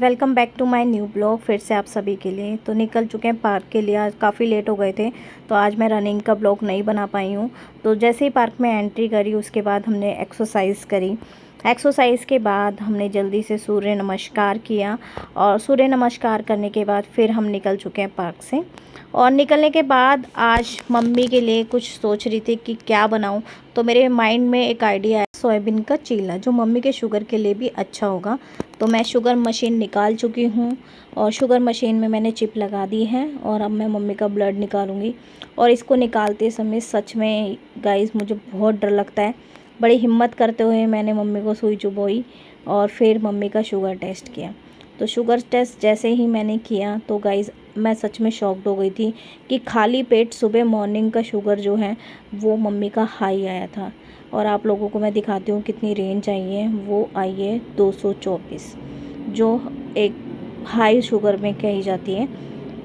Welcome back to my new blog. फिर से आप सभी के लिए तो निकल चुके हैं पार्क के लिए। आज काफ़ी लेट हो गए थे तो आज मैं रनिंग का ब्लॉग नहीं बना पाई हूँ। तो जैसे ही पार्क में एंट्री करी उसके बाद हमने एक्सरसाइज करी। एक्सरसाइज के बाद हमने जल्दी से सूर्य नमस्कार किया और सूर्य नमस्कार करने के बाद फिर हम निकल चुके हैं पार्क से। और निकलने के बाद आज मम्मी के लिए कुछ सोच रही थी कि क्या बनाऊं, तो मेरे माइंड में एक आइडिया है सोयाबीन का चीला, जो मम्मी के शुगर के लिए भी अच्छा होगा। तो मैं शुगर मशीन निकाल चुकी हूँ और शुगर मशीन में मैंने चिप लगा दी है और अब मैं मम्मी का ब्लड निकालूंगी। और इसको निकालते समय सच में गाइस मुझे बहुत डर लगता है। बड़ी हिम्मत करते हुए मैंने मम्मी को सुई चुभोई और फिर मम्मी का शुगर टेस्ट किया। तो शुगर टेस्ट जैसे ही मैंने किया तो गाइस मैं सच में शॉक्ड हो गई थी कि खाली पेट सुबह मॉर्निंग का शुगर जो है वो मम्मी का हाई आया था। और आप लोगों को मैं दिखाती हूँ कितनी रेंज आई है। वो आई है 224, जो एक हाई शुगर में कही जाती है।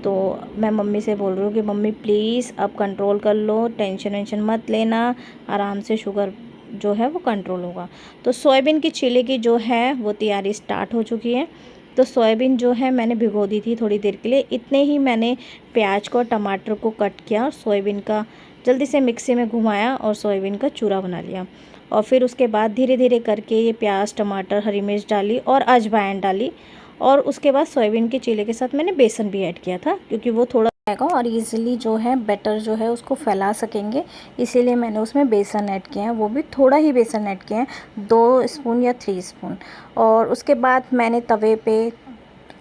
तो मैं मम्मी से बोल रही हूँ कि मम्मी प्लीज़ अब कंट्रोल कर लो, टेंशन वेंशन मत लेना, आराम से शुगर जो है वो कंट्रोल होगा। तो सोयाबीन की चिली की जो है वो तैयारी स्टार्ट हो चुकी है। तो सोयाबीन जो है मैंने भिगो दी थी थोड़ी देर के लिए। इतने ही मैंने प्याज को टमाटर को कट किया और सोयाबीन का जल्दी से मिक्सी में घुमाया और सोयाबीन का चूरा बना लिया। और फिर उसके बाद धीरे धीरे करके ये प्याज टमाटर हरी मिर्च डाली और अजवाइन डाली। और उसके बाद सोयाबीन के चीले के साथ मैंने बेसन भी ऐड किया था क्योंकि वो थोड़ा जाएगा और इजीली जो है बैटर जो है उसको फैला सकेंगे, इसीलिए मैंने उसमें बेसन ऐड किया है। वो भी थोड़ा ही बेसन ऐड किया है, 2 स्पून या 3 स्पून। और उसके बाद मैंने तवे पे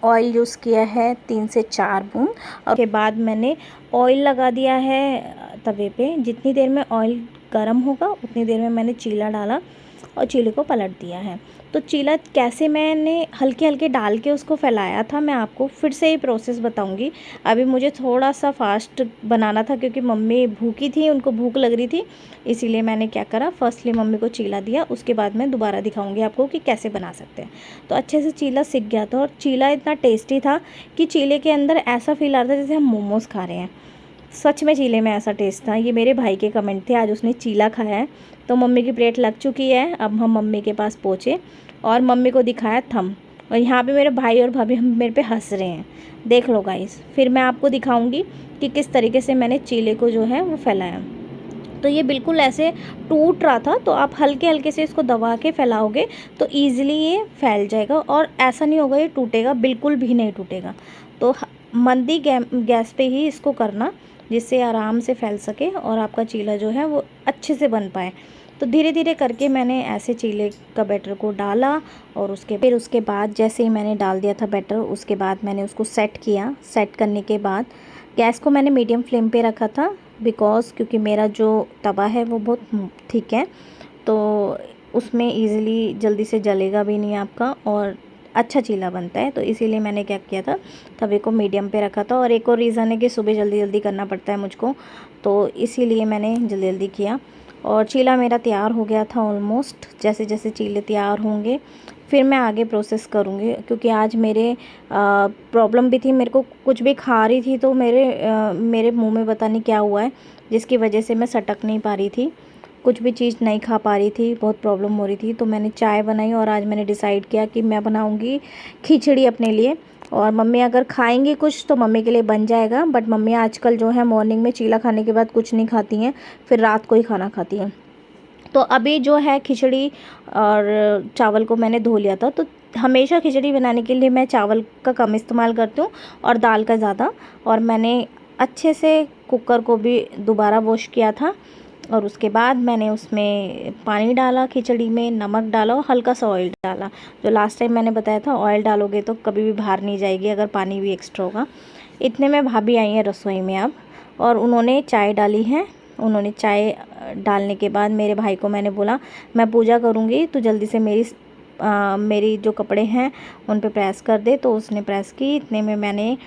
ऑयल यूज़ किया है 3 से 4 बूंद। और उसके बाद मैंने ऑयल लगा दिया है तवे पे। जितनी देर में ऑयल गर्म होगा उतनी देर में मैंने चीला डाला और चीले को पलट दिया है। तो चीला कैसे मैंने हल्के हल्के डाल के उसको फैलाया था मैं आपको फिर से ही प्रोसेस बताऊंगी। अभी मुझे थोड़ा सा फास्ट बनाना था क्योंकि मम्मी भूखी थी, उनको भूख लग रही थी, इसीलिए मैंने क्या करा, फर्स्टली मम्मी को चीला दिया। उसके बाद मैं दोबारा दिखाऊंगी आपको कि कैसे बना सकते हैं। तो अच्छे से चीला सीख गया था और चीला इतना टेस्टी था कि चीले के अंदर ऐसा फील आ रहा था जैसे हम मोमोज़ खा रहे हैं। सच में चीले में ऐसा टेस्ट था। ये मेरे भाई के कमेंट थे, आज उसने चीला खाया है। तो मम्मी की प्लेट लग चुकी है। अब हम मम्मी के पास पहुँचे और मम्मी को दिखाया थम। और यहाँ पे मेरे भाई और भाभी हम मेरे पे हंस रहे हैं, देख लो गाइस। फिर मैं आपको दिखाऊंगी कि किस तरीके से मैंने चीले को जो है वो फैलाया। तो ये बिल्कुल ऐसे टूट रहा था, तो आप हल्के हल्के से इसको दबा के फैलाओगे तो ईज़िली ये फैल जाएगा। और ऐसा नहीं होगा ये टूटेगा, बिल्कुल भी नहीं टूटेगा। तो मंदी गैस पे ही इसको करना, जिससे आराम से फैल सके और आपका चीला जो है वो अच्छे से बन पाए। तो धीरे धीरे करके मैंने ऐसे चीले का बैटर को डाला और उसके बाद जैसे ही मैंने डाल दिया था बैटर, उसके बाद मैंने उसको सेट किया। सेट करने के बाद गैस को मैंने मीडियम फ्लेम पे रखा था क्योंकि मेरा जो तवा है वो बहुत थिक है, तो उसमें ईज़िली जल्दी से जलेगा भी नहीं आपका और अच्छा चीला बनता है। तो इसीलिए मैंने क्या किया था, तवे को मीडियम पे रखा था। और एक और रीज़न है कि सुबह जल्दी जल्दी करना पड़ता है मुझको, तो इसीलिए मैंने जल्दी जल्दी किया। और चीला मेरा तैयार हो गया था ऑलमोस्ट। जैसे जैसे चीले तैयार होंगे फिर मैं आगे प्रोसेस करूँगी, क्योंकि आज मेरे प्रॉब्लम भी थी। मेरे को कुछ भी खा रही थी तो मेरे मुंह में पता नहीं क्या हुआ है, जिसकी वजह से मैं सटक नहीं पा रही थी, कुछ भी चीज़ नहीं खा पा रही थी, बहुत प्रॉब्लम हो रही थी। तो मैंने चाय बनाई और आज मैंने डिसाइड किया कि मैं बनाऊँगी खिचड़ी अपने लिए। और मम्मी अगर खाएंगी कुछ तो मम्मी के लिए बन जाएगा, बट मम्मी आजकल जो है मॉर्निंग में चीला खाने के बाद कुछ नहीं खाती हैं, फिर रात को ही खाना खाती हैं। तो अभी जो है खिचड़ी और चावल को मैंने धो लिया था। तो हमेशा खिचड़ी बनाने के लिए मैं चावल का कम इस्तेमाल करती हूँ और दाल का ज़्यादा। और मैंने अच्छे से कुकर को भी दोबारा वॉश किया था और उसके बाद मैंने उसमें पानी डाला, खिचड़ी में नमक डाला और हल्का सा ऑयल डाला। जो लास्ट टाइम मैंने बताया था, ऑयल डालोगे तो कभी भी बाहर नहीं जाएगी अगर पानी भी एक्स्ट्रा होगा। इतने में भाभी आई हैं रसोई में अब, और उन्होंने चाय डाली है। उन्होंने चाय डालने के बाद मेरे भाई को मैंने बोला मैं पूजा करूँगी तो जल्दी से मेरी जो कपड़े हैं उन पे प्रेस कर दे। तो उसने प्रेस की। इतने में मैंने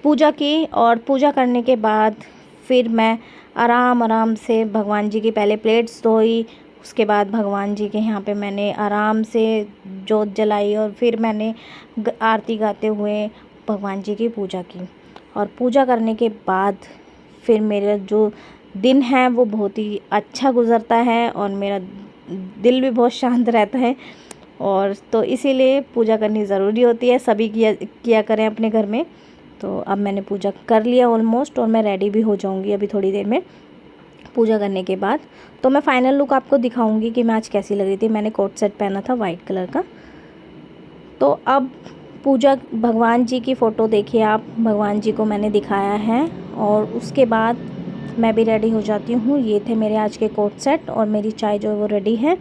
पूजा की और पूजा करने के बाद फिर मैं आराम से भगवान जी की पहले प्लेट्स धोई। उसके बाद भगवान जी के यहाँ पे मैंने आराम से जोत जलाई और फिर मैंने आरती गाते हुए भगवान जी की पूजा की। और पूजा करने के बाद फिर मेरा जो दिन है वो बहुत ही अच्छा गुज़रता है और मेरा दिल भी बहुत शांत रहता है। और तो इसीलिए पूजा करनी ज़रूरी होती है, सभी किया करें अपने घर में। तो अब मैंने पूजा कर लिया ऑलमोस्ट, और मैं रेडी भी हो जाऊंगी अभी थोड़ी देर में पूजा करने के बाद। तो मैं फाइनल लुक आपको दिखाऊंगी कि मैं आज कैसी लग रही थी। मैंने कोट सेट पहना था वाइट कलर का। तो अब पूजा, भगवान जी की फ़ोटो देखिए आप, भगवान जी को मैंने दिखाया है, और उसके बाद मैं भी रेडी हो जाती हूँ। ये थे मेरे आज के कोट सेट, और मेरी चाय जो है वो रेडी है,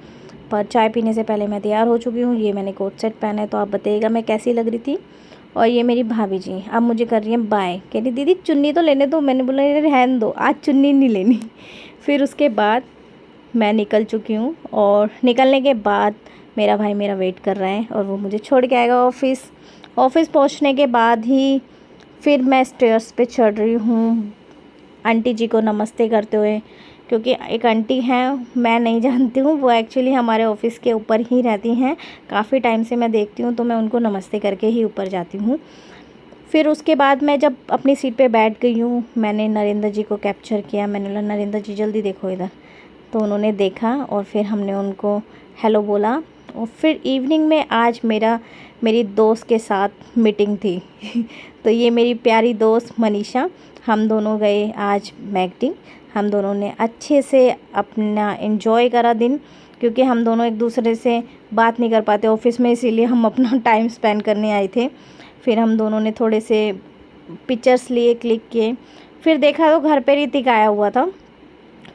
पर चाय पीने से पहले मैं तैयार हो चुकी हूँ। ये मैंने कोट सेट पहना है, तो आप बताइएगा मैं कैसी लग रही थी। और ये मेरी भाभी जी अब मुझे कर रही हैं बाय, कह रही दीदी चुन्नी तो लेने दो। मैंने बोला रहने दो, आज चुन्नी नहीं लेनी। फिर उसके बाद मैं निकल चुकी हूँ, और निकलने के बाद मेरा भाई मेरा वेट कर रहा है, और वो मुझे छोड़ के आएगा ऑफ़िस। ऑफ़िस पहुँचने के बाद ही फिर मैं स्टेयर्स पे चढ़ रही हूँ, आंटी जी को नमस्ते करते हुए, क्योंकि एक आंटी हैं, मैं नहीं जानती हूँ, वो एक्चुअली हमारे ऑफ़िस के ऊपर ही रहती हैं। काफ़ी टाइम से मैं देखती हूँ, तो मैं उनको नमस्ते करके ही ऊपर जाती हूँ। फिर उसके बाद मैं जब अपनी सीट पे बैठ गई हूँ, मैंने नरेंद्र जी को कैप्चर किया। मैंने बोला नरेंद्र जी जल्दी देखो इधर। तो उन्होंने देखा, और फिर हमने उनको हेलो बोला। और फिर इवनिंग में आज मेरी दोस्त के साथ मीटिंग थी। तो ये मेरी प्यारी दोस्त मनीषा, हम दोनों गए आज मैकडी। हम दोनों ने अच्छे से अपना एंजॉय करा दिन, क्योंकि हम दोनों एक दूसरे से बात नहीं कर पाते ऑफ़िस में, इसीलिए हम अपना टाइम स्पेंड करने आए थे। फिर हम दोनों ने थोड़े से पिक्चर्स लिए, क्लिक किए। फिर देखा तो घर पे ऋतिक आया हुआ था,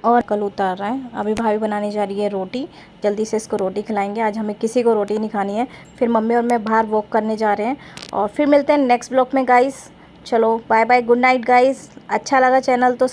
और कल उतार रहा है। अभी भाभी बनाने जा रही है रोटी, जल्दी से इसको रोटी खिलाएंगे। आज हमें किसी को रोटी नहीं खानी है। फिर मम्मी और मैं बाहर वॉक करने जा रहे हैं, और फिर मिलते हैं नेक्स्ट ब्लॉग में गाइस। चलो bye bye, good night guys. अच्छा लगा चैनल तो